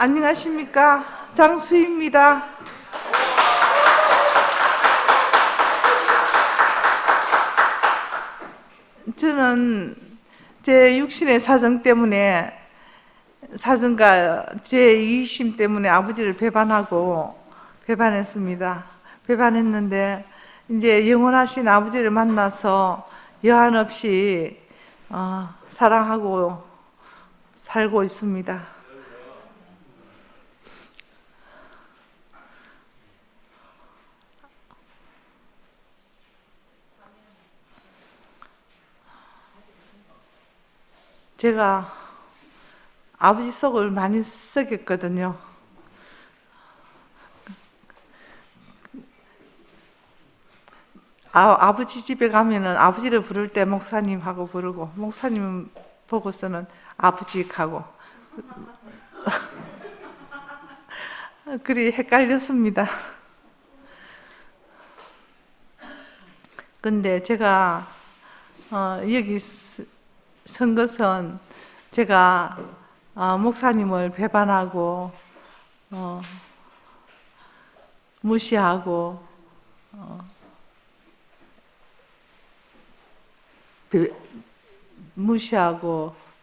안녕하십니까. 장수입니다. 저는 제 육신의 사정 때문에, 사정과 제 이기심 때문에 아버지를 배반했습니다. 배반했는데 이제 영원하신 아버지를 만나서 여한 없이 사랑하고 살고 있습니다. 제가 아버지 속을 많이 썩였거든요. 아버지 집에 가면은 아버지를 부를 때 목사님하고 부르고, 목사님 보고서는 아버지하고 그리 헷갈렸습니다. 근데 제가 여기 선 것은 제가 목사님을 배반하고 무시하고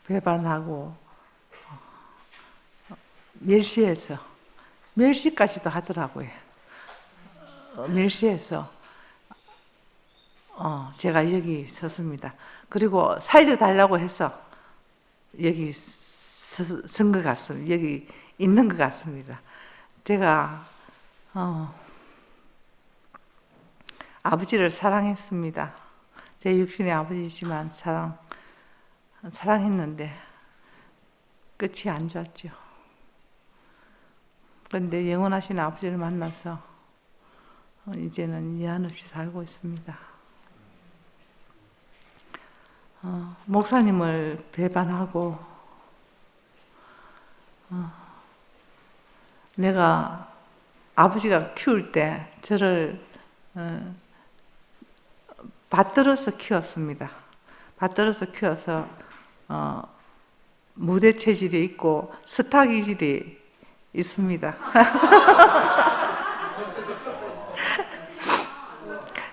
배반하고 멸시해서, 멸시까지도 하더라고요. 멸시해서 제가 여기 섰습니다. 그리고 살려달라고 해서 여기 선 것 같습니다. 여기 있는 것 같습니다. 제가 아버지를 사랑했습니다. 제 육신의 아버지지만 사랑했는데 끝이 안 좋았죠. 그런데 영원하신 아버지를 만나서 이제는 여한 없이 살고 있습니다. 목사님을 배반하고 내가 아버지가 키울 때 저를 받들어서 키웠습니다. 받들어서 키워서 무대 체질이 있고 스타 기질이 있습니다.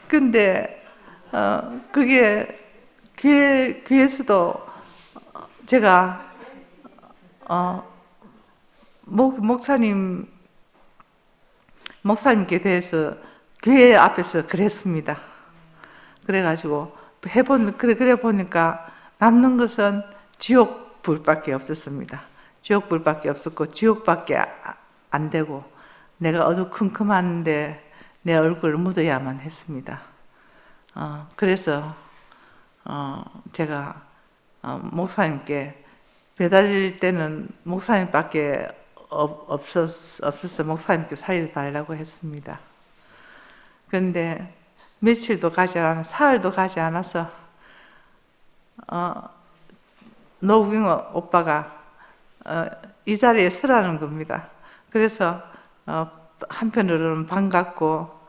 근데 그게 교회에서도 제가 목사님께 대해서 교회 앞에서 그랬습니다. 그래가지고 그래 보니까 남는 것은 지옥 불밖에 없었습니다. 지옥 불밖에 없었고 지옥밖에 안 되고 내가 어두컴컴한데 내 얼굴을 묻어야만 했습니다. 그래서 제가 목사님께 배달릴 때는 목사님밖에 없어서 목사님께 살려달라고 했습니다. 그런데 며칠도 가지 않아, 사흘도 가지 않아서 노우경 오빠가 이 자리에 서라는 겁니다. 그래서 한편으로는 반갑고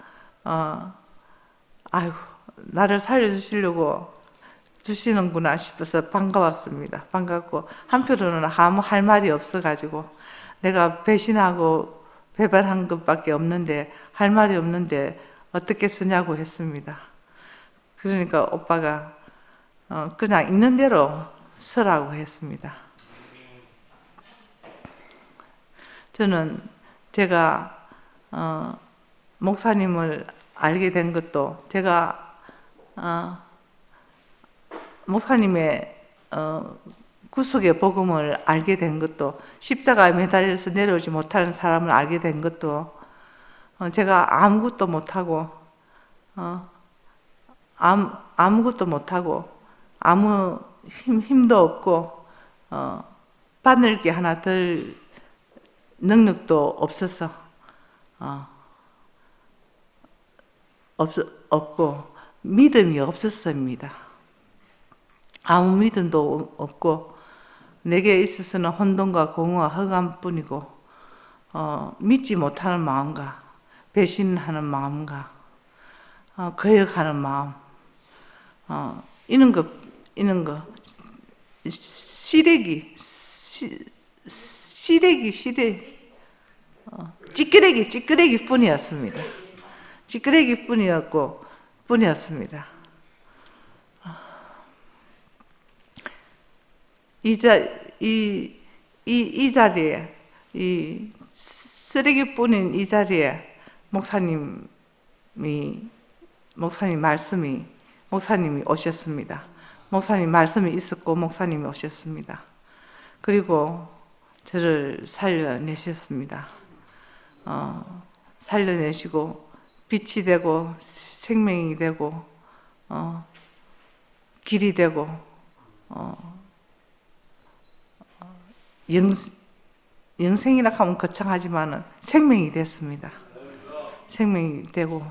아이고 나를 살려주시려고 주시는구나 싶어서 반가웠습니다. 반갑고 한편으로는 아무 할 말이 없어가지고 내가 배신하고 배반한 것밖에 없는데 할 말이 없는데 어떻게 쓰냐고 했습니다. 그러니까 오빠가 그냥 있는 대로 서라고 했습니다. 저는 제가 목사님을 알게 된 것도 제가 목사님의 구속의 복음을 알게 된 것도 십자가에 매달려서 내려오지 못하는 사람을 알게 된 것도 제가 아무것도 못하고 아무것도 못하고 아무 힘도 없고 바늘기 하나 들 능력도 없어서 없고 믿음이 없었습니다. 아무 믿음도 없고 내게 있어서는 혼돈과 공허와 허감뿐이고 믿지 못하는 마음과 배신하는 마음과 거역하는 마음 이런 거 시래기 찌끄레기 뿐이었습니다. 찌끄레기 뿐이었습니다. 이 자리에, 이 쓰레기뿐인 이 자리에 목사님이 오셨습니다. 목사님 말씀이 있었고 목사님이 오셨습니다. 그리고 저를 살려내셨습니다. 살려내시고 빛이 되고 생명이 되고 길이 되고 영생이라 하면 거창하지만은 생명이 됐습니다. 생명이 되고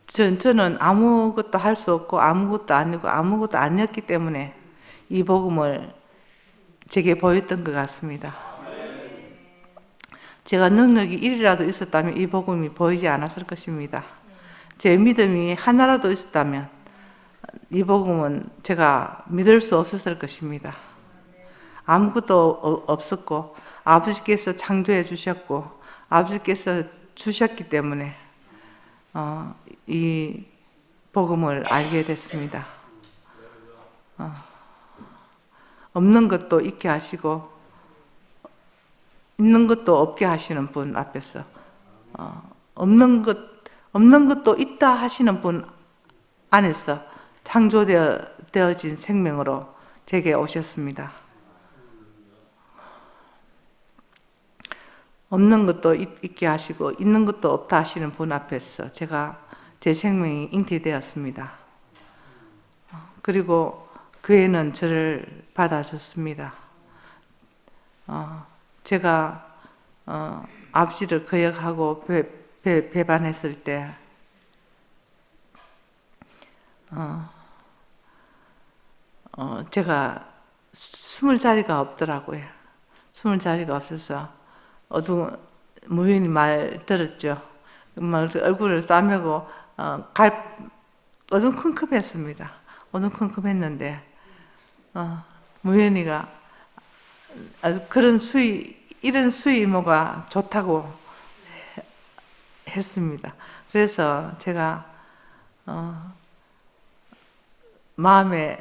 저는 아무것도 할 수 없고 아무것도 아니고 아무것도 아니었기 때문에 이 복음을 제게 보였던 것 같습니다. 제가 능력이 1이라도 있었다면 이 복음이 보이지 않았을 것입니다. 제 믿음이 하나라도 있었다면 이 복음은 제가 믿을 수 없었을 것입니다. 아무것도 없었고 아버지께서 창조해 주셨고 아버지께서 주셨기 때문에 이 복음을 알게 됐습니다. 없는 것도 있게 하시고 있는 것도 없게 하시는 분 앞에서 없는 것도 있다 하시는 분 안에서 창조되어진 생명으로 제게 오셨습니다. 없는 것도 있게 하시고 있는 것도 없다 하시는 분 앞에서 제 생명이 잉태되었습니다. 그리고 교회는 저를 받아줬습니다. 제가 아버지를 거역하고 배반했을 때 제가 숨을 자리가 없더라고요. 숨을 자리가 없어서 무인이 말 들었죠. 얼굴을 싸매고 어두컴컴했습니다. 어두컴컴했는데 무연이가 아주 이런 수의모가 좋다고 했습니다. 그래서 제가 마음이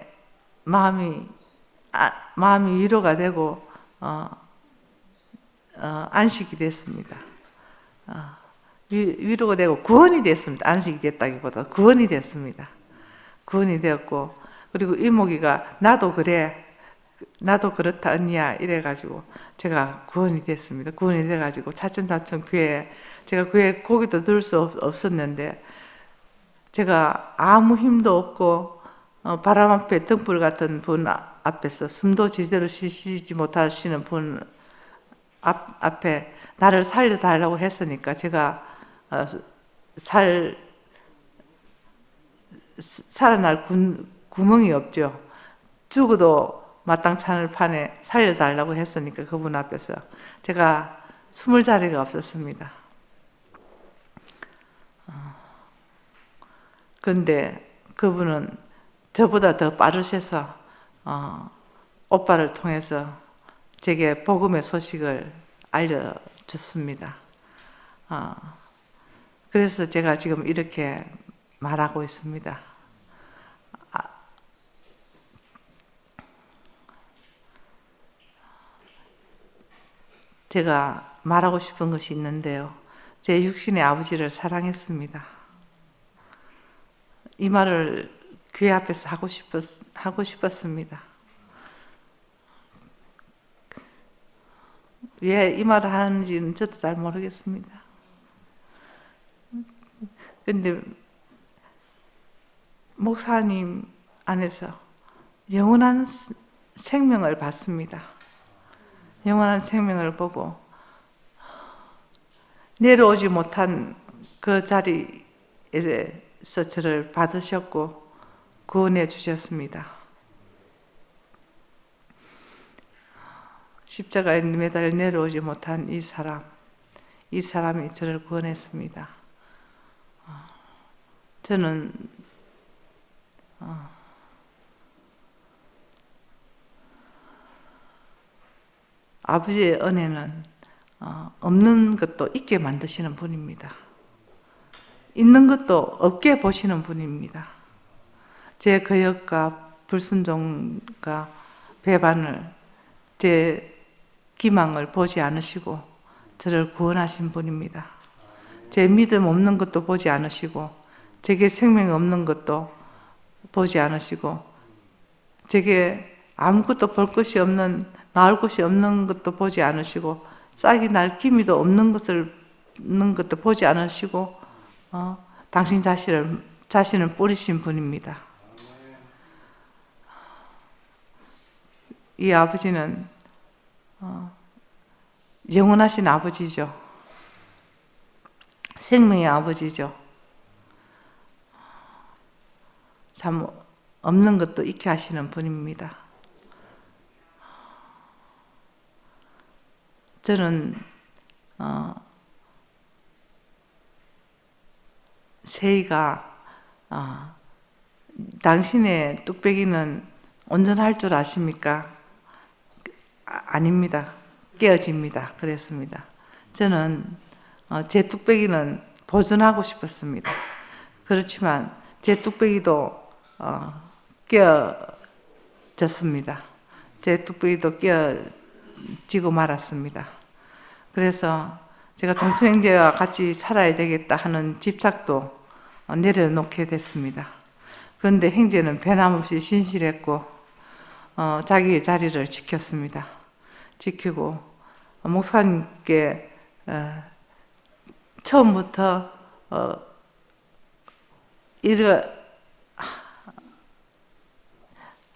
위로가 되고 안식이 됐습니다. 위로가 되고 구원이 됐습니다. 안식이 됐다기보다 구원이 됐습니다. 구원이 되었고 그리고 이모기가 나도 그렇다 언니야 이래가지고 제가 구원이 됐습니다. 구원이 돼가지고 차츰차츰 제가 교회에 고기도 들 수 없었는데 제가 아무 힘도 없고 바람 앞에 등불 같은 분 앞에서 숨도 제대로 쉬지 못하시는 분 앞에 나를 살려달라고 했으니까 제가 살아날 구멍이 없죠. 죽어도 마땅치 않을 판에 살려달라고 했으니까 그분 앞에서 제가 숨을 자리가 없었습니다. 그런데 그분은 저보다 더 빠르셔서 오빠를 통해서 제게 복음의 소식을 알려줬습니다. 그래서 제가 지금 이렇게 말하고 있습니다. 제가 말하고 싶은 것이 있는데요. 제 육신의 아버지를 사랑했습니다. 이 말을 교회 앞에서 하고 싶었습니다. 왜 이 말을 하는지는 저도 잘 모르겠습니다. 근데 목사님 안에서 영원한 생명을 받습니다. 영원한 생명을 보고 내려오지 못한 그 자리에서 저를 받으셨고 구원해 주셨습니다. 십자가에 매달려 내려오지 못한 이 사람이 저를 구원했습니다. 저는 아버지의 은혜는 없는 것도 있게 만드시는 분입니다. 있는 것도 없게 보시는 분입니다. 제 거역과 불순종과 배반을, 제 기망을 보지 않으시고 저를 구원하신 분입니다. 제 믿음 없는 것도 보지 않으시고 제게 생명 없는 것도 보지 않으시고 제게 아무것도 볼 것이 없는, 나올 것이 없는 것도 보지 않으시고 싹이 날 기미도 없는 것도 보지 않으시고 당신 자신을 뿌리신 분입니다. 이 아버지는 영원하신 아버지죠. 생명의 아버지죠. 참 없는 것도 있게 하시는 분입니다. 저는 세이가 당신의 뚝배기는 온전할 줄 아십니까? 아닙니다. 깨어집니다. 그랬습니다. 저는 제 뚝배기는 보존하고 싶었습니다. 그렇지만 제 뚝배기도 깨어졌습니다. 제 뚝배기도 깨어지고 말았습니다. 그래서 제가 종촌 형제와 같이 살아야 되겠다 하는 집착도 내려놓게 됐습니다. 그런데 형제는 변함없이 신실했고 자기의 자리를 지켰습니다. 지키고 목사님께 처음부터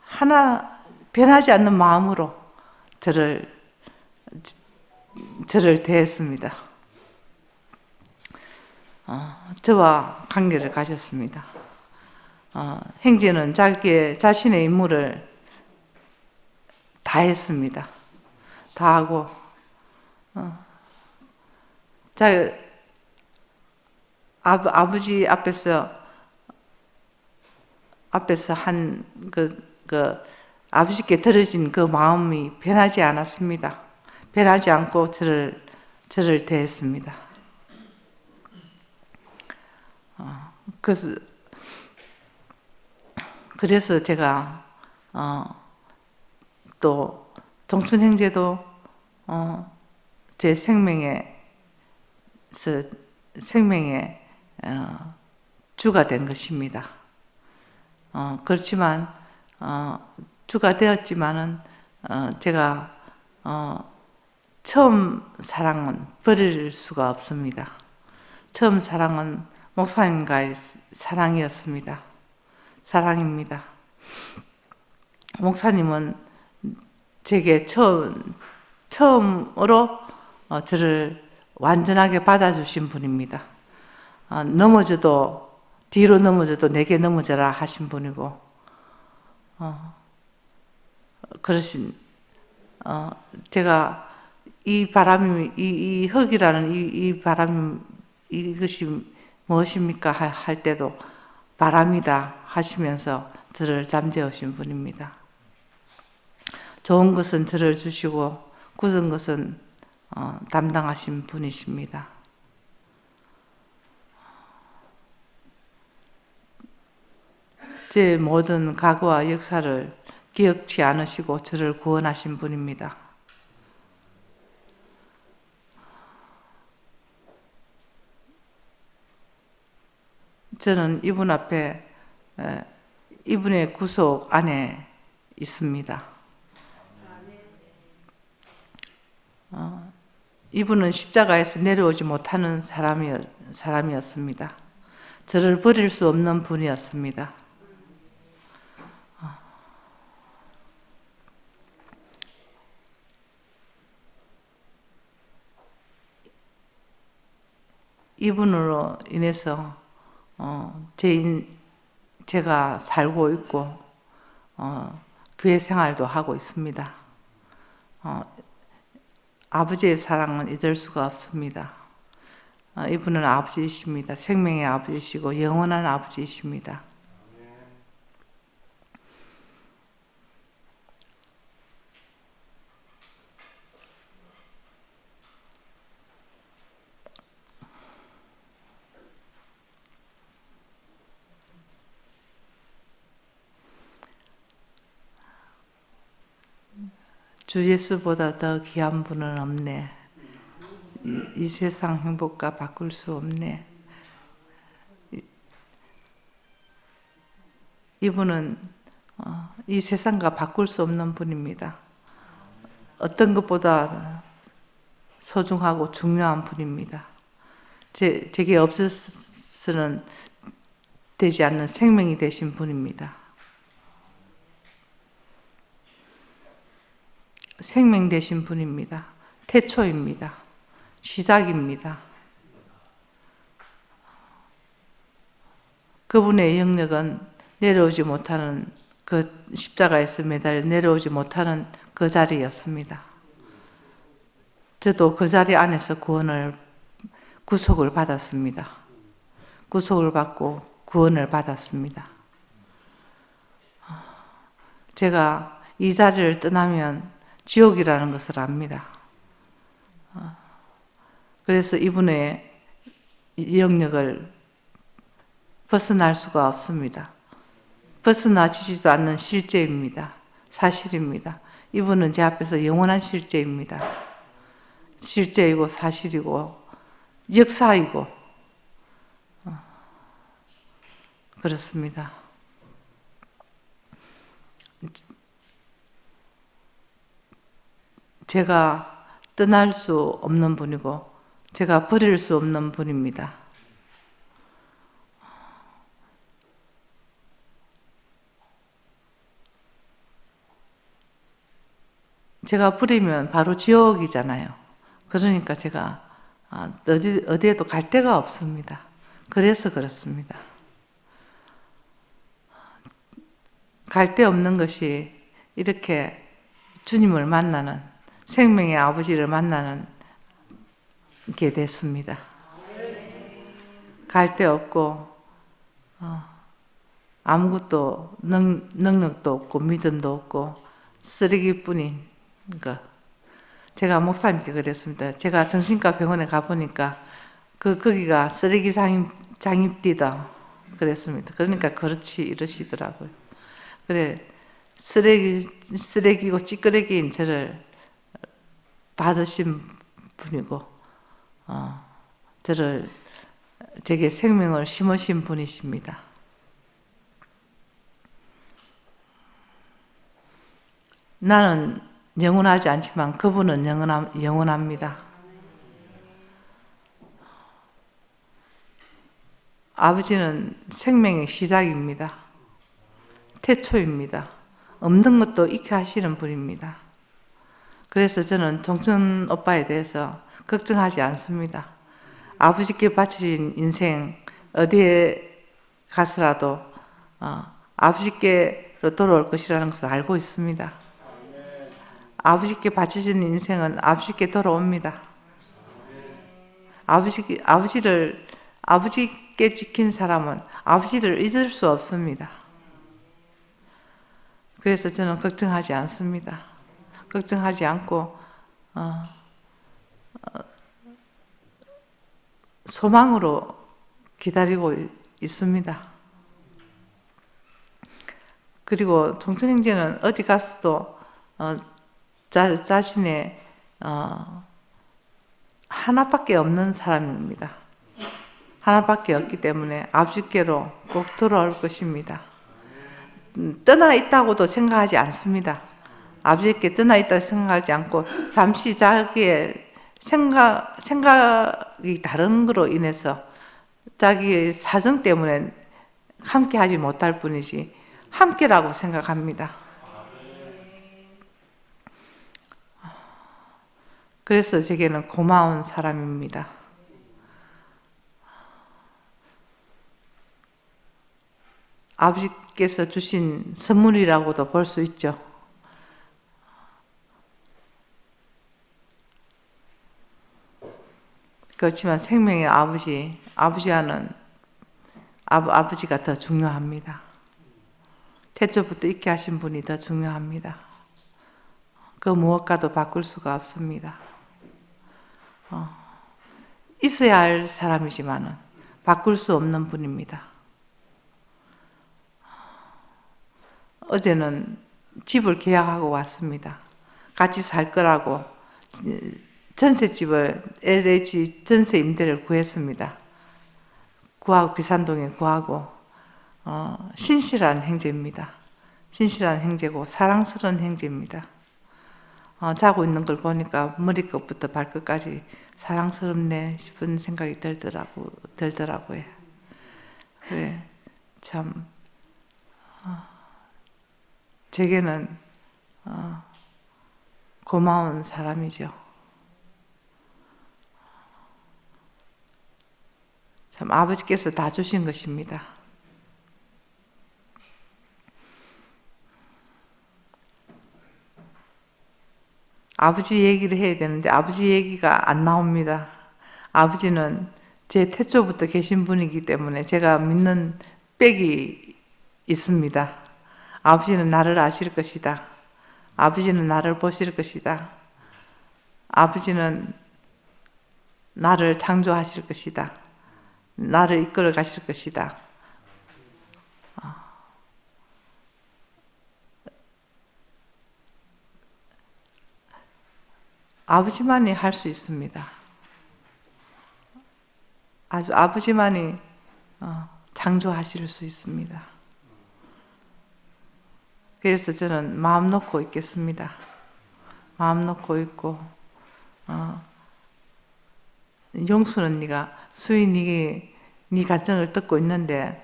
하나 변하지 않는 마음으로 저를 대했습니다. 저와 관계를 가졌습니다. 형제는 자신의 임무를 다 했습니다. 다 하고 아버지 앞에서 한 아버지께 들어진 그 마음이 변하지 않았습니다. 변하지 않고 저를 대했습니다. 그래서 제가 또 종춘 형제도 제 생명의 주가 된 것입니다. 그렇지만 주가 되었지만은 제가 처음 사랑은 버릴 수가 없습니다. 처음 사랑은 목사님과의 사랑이었습니다. 사랑입니다. 목사님은 제게 처음으로 저를 완전하게 받아주신 분입니다. 뒤로 넘어져도 내게 넘어져라 하신 분이고, 제가 이 바람이, 이 흙이라는 이 바람이, 이것이 무엇입니까? 할 때도 바람이다 하시면서 저를 잠재우신 분입니다. 좋은 것은 저를 주시고 굳은 것은 담당하신 분이십니다. 제 모든 과거와 역사를 기억치 않으시고 저를 구원하신 분입니다. 저는 이분 앞에 이분의 구속 안에 있습니다. 이분은 십자가에서 내려오지 못하는 사람이었습니다. 저를 버릴 수 없는 분이었습니다. 이분으로 인해서 제가 살고 있고 교회 생활도 하고 있습니다. 아버지의 사랑은 잊을 수가 없습니다. 이분은 아버지이십니다. 생명의 아버지이시고 영원한 아버지이십니다. 주 예수보다 더 귀한 분은 없네. 이 세상 행복과 바꿀 수 없네. 이분은 이 세상과 바꿀 수 없는 분입니다. 어떤 것보다 소중하고 중요한 분입니다. 제게 없어서는 되지 않는 생명이 되신 분입니다. 생명 되신 분입니다. 태초입니다. 시작입니다. 그분의 영역은 내려오지 못하는 그 십자가에서 매달려 내려오지 못하는 그 자리였습니다. 저도 그 자리 안에서 구속을 받았습니다. 구속을 받고 구원을 받았습니다. 제가 이 자리를 떠나면 지옥이라는 것을 압니다. 그래서 이분의 영역을 벗어날 수가 없습니다. 벗어나지지도 않는 실제입니다. 사실입니다. 이분은 제 앞에서 영원한 실제입니다. 실제이고 사실이고 역사이고 그렇습니다. 제가 떠날 수 없는 분이고 제가 버릴 수 없는 분입니다. 제가 버리면 바로 지옥이잖아요. 그러니까 제가 어디에도 갈 데가 없습니다. 그래서 그렇습니다. 갈 데 없는 것이 이렇게 주님을 만나는 생명의 아버지를 만나는 게 됐습니다. 갈 데 없고 아무것도 능력도 없고 믿음도 없고 쓰레기뿐인 거. 제가 목사님께 그랬습니다. 제가 정신과 병원에 가보니까 거기가 쓰레기 장입디다 그랬습니다. 그러니까 그렇지 이러시더라고요. 그래 쓰레기고 찌끄레기인 저를 받으신 분이고 제게 생명을 심으신 분이십니다. 나는 영원하지 않지만 그분은 영원합니다. 아버지는 생명의 시작입니다. 태초입니다. 없는 것도 있게 하시는 분입니다. 그래서 저는 종천 오빠에 대해서 걱정하지 않습니다. 아버지께 바친 인생 어디에 가서라도 아버지께로 돌아올 것이라는 것을 알고 있습니다. 아버지께 바치신 인생은 아버지께 돌아옵니다. 아버지께 지킨 사람은 아버지를 잊을 수 없습니다. 그래서 저는 걱정하지 않습니다. 걱정하지 않고 소망으로 기다리고 있습니다. 그리고 종천형제는 어디 가서도 자신의 하나밖에 없는 사람입니다. 하나밖에 없기 때문에 아버지께로 꼭 돌아올 것입니다. 떠나 있다고도 생각하지 않습니다. 아버지께 떠나 있다고 생각하지 않고 잠시 자기의 생각이 다른 거로 인해서 자기의 사정 때문에 함께 하지 못할 뿐이지 함께라고 생각합니다. 그래서 제게는 고마운 사람입니다. 아버지께서 주신 선물이라고도 볼 수 있죠. 그렇지만 생명의 아버지와는 아버지가 더 중요합니다. 태초부터 있게 하신 분이 더 중요합니다. 그 무엇과도 바꿀 수가 없습니다. 있어야 할 사람이지만은 바꿀 수 없는 분입니다. 어제는 집을 계약하고 왔습니다. 같이 살 거라고 전셋집을 LH 전세 임대를 구했습니다. 구하고 비산동에 구하고 신실한 행제입니다. 신실한 행제고 사랑스러운 행제입니다. 자고 있는 걸 보니까 머리끝부터 발끝까지 사랑스럽네 싶은 생각이 들더라고요. 그래, 참 제게는 고마운 사람이죠. 참 아버지께서 다 주신 것입니다. 아버지 얘기를 해야 되는데 아버지 얘기가 안 나옵니다. 아버지는 제 태초부터 계신 분이기 때문에 제가 믿는 빽이 있습니다. 아버지는 나를 아실 것이다. 아버지는 나를 보실 것이다. 아버지는 나를 창조하실 것이다. 나를 이끌어 가실 것이다. 아버지만이 할 수 있습니다. 아버지만이 창조하실 수 있습니다. 그래서 저는 마음 놓고 있겠습니다. 마음 놓고 있고 용순 언니가 수인이 네 가정을 듣고 있는데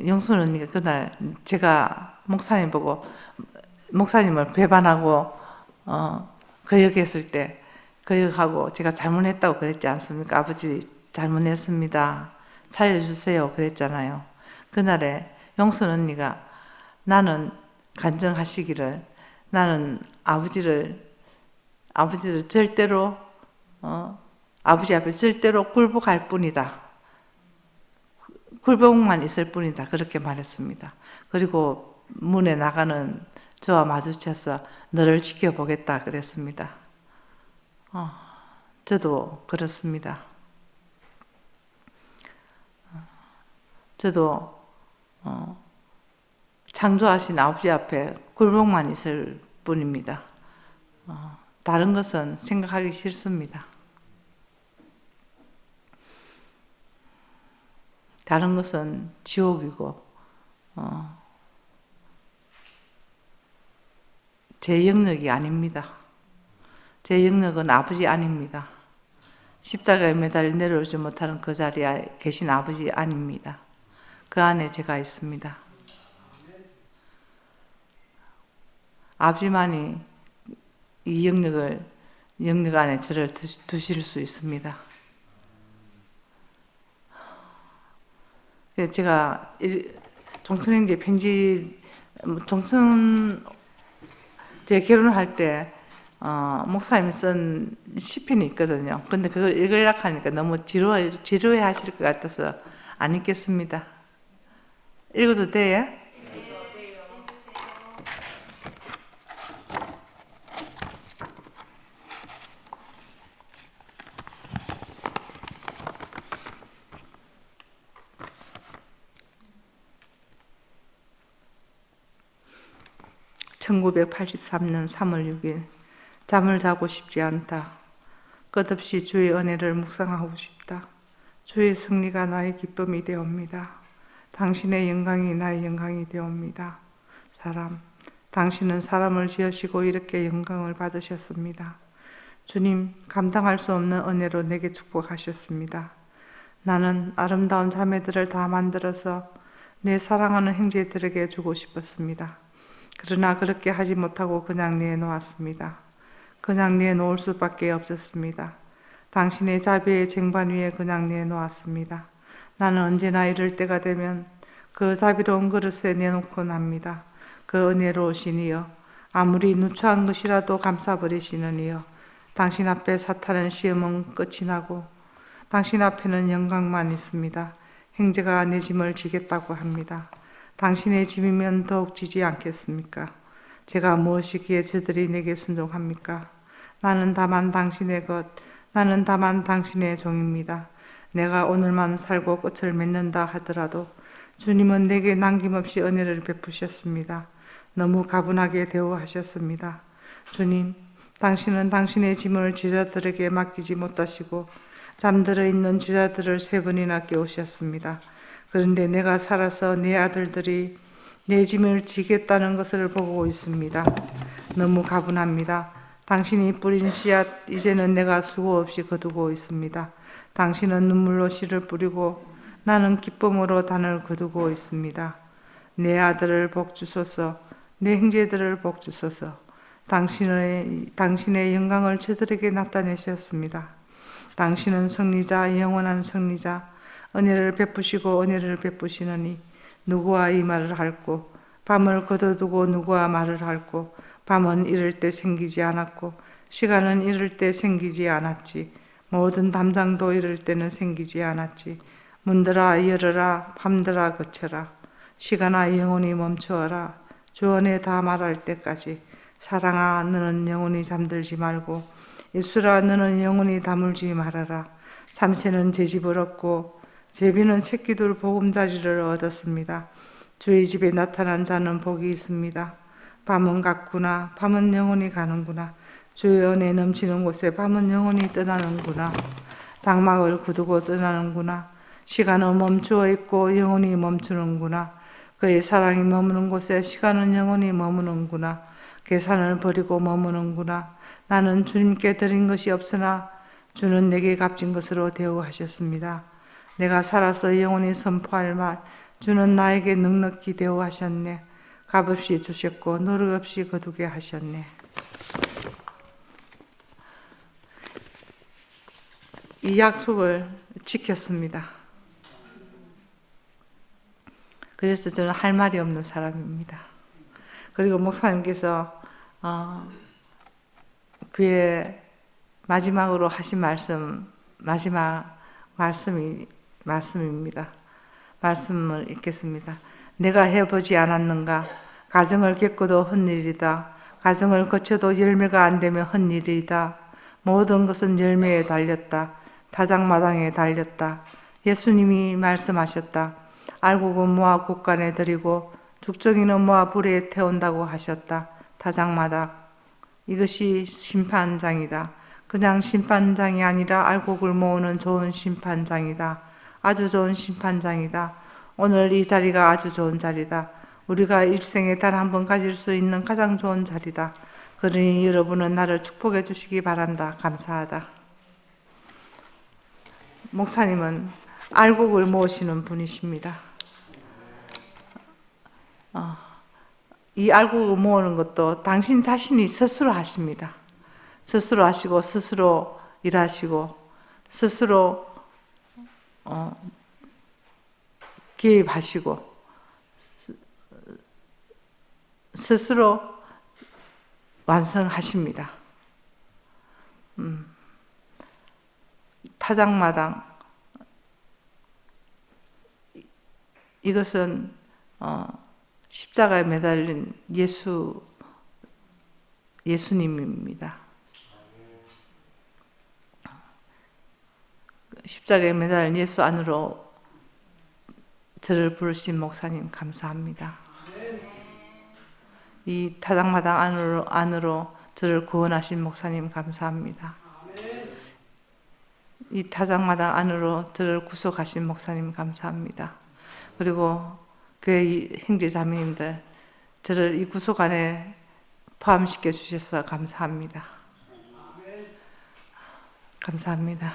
용순 언니가 그날 제가 목사님 보고 목사님을 배반하고 거역했을 때 거역하고 제가 잘못했다고 그랬지 않습니까? 아버지 잘못했습니다. 살려주세요 그랬잖아요. 그날에 용순 언니가 나는 간증하시기를 나는 아버지를 절대로 아버지 앞에 절대로 굴복할 뿐이다. 굴복만 있을 뿐이다. 그렇게 말했습니다. 그리고 문에 나가는 저와 마주쳐서 너를 지켜보겠다 그랬습니다. 저도 그렇습니다. 저도 창조하신 아버지 앞에 굴복만 있을 뿐입니다. 다른 것은 생각하기 싫습니다. 다른 것은 지옥이고 제 영역이 아닙니다. 제 영역은 아버지 아닙니다. 십자가에 매달려 내려오지 못하는 그 자리에 계신 아버지 아닙니다. 그 안에 제가 있습니다. 아버지만이 이 영역 안에 저를 두실 수 있습니다. 제가 종천행제 편지, 제 결혼할 때 목사님이 쓴 시편이 있거든요. 근데 그걸 읽으려고 하니까 너무 지루해 하실 것 같아서 안 읽겠습니다. 읽어도 돼요? (1983년 3월 6일) 잠을 자고 싶지 않다. 끝없이 주의 은혜를 묵상하고 싶다. 주의 승리가 나의 기쁨이 되옵니다. 당신의 영광이 나의 영광이 되옵니다. 당신은 사람을 지으시고 이렇게 영광을 받으셨습니다. 주님, 감당할 수 없는 은혜로 내게 축복하셨습니다. 나는 아름다운 자매들을 다 만들어서 내 사랑하는 형제들에게 주고 싶었습니다. 그러나 그렇게 하지 못하고 그냥 내놓았습니다. 그냥 내놓을 수밖에 없었습니다. 당신의 자비의 쟁반 위에 그냥 내놓았습니다. 나는 언제나 이럴 때가 되면 그 자비로운 그릇에 내놓곤 합니다. 그 은혜로우신 이여, 아무리 누추한 것이라도 감싸버리시는 이여, 당신 앞에 사탄은 시험은 끝이 나고 당신 앞에는 영광만 있습니다. 형제가 내 짐을 지겠다고 합니다. 당신의 짐이면 더욱 지지 않겠습니까? 제가 무엇이기에 저들이 내게 순종합니까? 나는 다만 당신의 것, 나는 다만 당신의 종입니다. 내가 오늘만 살고 끝을 맺는다 하더라도 주님은 내게 남김없이 은혜를 베푸셨습니다. 너무 가분하게 대우하셨습니다. 주님, 당신은 당신의 짐을 제자들에게 맡기지 못하시고 잠들어 있는 제자들을 3번이나 깨우셨습니다. 그런데 내가 살아서 내 아들들이 내 짐을 지겠다는 것을 보고 있습니다. 너무 가분합니다. 당신이 뿌린 씨앗 이제는 내가 수고 없이 거두고 있습니다. 당신은 눈물로 씨를 뿌리고 나는 기쁨으로 단을 거두고 있습니다. 내 아들을 복주소서, 내 형제들을 복주소서. 당신의 영광을 저들에게 나타내셨습니다. 당신은 성리자, 영원한 성리자, 은혜를 베푸시고 은혜를 베푸시느니 누구와 이 말을 할꼬? 밤을 거둬두고 누구와 말을 할꼬? 밤은 이를 때 생기지 않았고 시간은 이를 때 생기지 않았지. 모든 담장도 이를 때는 생기지 않았지. 문들아 열어라, 밤들아 그쳐라. 시간아 영원히 멈추어라. 주언에 다 말할 때까지. 사랑아 너는 영원히 잠들지 말고 예수라 너는 영원히 다물지 말아라. 참새는 제 집을 얻고 제비는 새끼들 보금자리를 얻었습니다. 주의 집에 나타난 자는 복이 있습니다. 밤은 갔구나. 밤은 영원히 가는구나. 주의 은혜 넘치는 곳에 밤은 영원히 떠나는구나. 장막을 구두고 떠나는구나. 시간은 멈추어 있고 영원히 멈추는구나. 그의 사랑이 머무는 곳에 시간은 영원히 머무는구나. 계산을 버리고 머무는구나. 나는 주님께 드린 것이 없으나 주는 내게 값진 것으로 대우하셨습니다. 내가 살아서 영원히 선포할 말, 주는 나에게 넉넉히 대우하셨네. 값없이 주셨고 노력 없이 거두게 하셨네. 이 약속을 지켰습니다. 그래서 저는 할 말이 없는 사람입니다. 그리고 목사님께서 그의 마지막으로 하신 마지막 말씀입니다. 말씀을 읽겠습니다. 내가 해보지 않았는가? 가정을 겪어도 헛일이다. 가정을 거쳐도 열매가 안 되면 헛일이다. 모든 것은 열매에 달렸다. 타작마당에 달렸다. 예수님이 말씀하셨다. 알곡은 모아 곳간에 들이고 죽정이는 모아 불에 태운다고 하셨다. 타작마당. 이것이 심판장이다. 그냥 심판장이 아니라 알곡을 모으는 좋은 심판장이다. 아주 좋은 심판장이다. 오늘 이 자리가 아주 좋은 자리다. 우리가 일생에 단 한 번 가질 수 있는 가장 좋은 자리다. 그러니 여러분은 나를 축복해 주시기 바란다. 감사하다. 목사님은 알곡을 모으시는 분이십니다. 이 알곡을 모으는 것도 당신 자신이 스스로 하십니다. 스스로 하시고 스스로 일하시고 스스로 개입하시고 스스로 완성하십니다. 타작마당 이것은 십자가에 매달린 예수님입니다. 십자가에 매달린 예수 안으로 저를 부르신 목사님 감사합니다. 이 타작마당 안으로 저를 구원하신 목사님 감사합니다. 이 타작마당 안으로 저를 구속하신 목사님 감사합니다. 그리고 교회 형제자매님들 저를 이 구속 안에 포함시켜 주셔서 감사합니다. 감사합니다.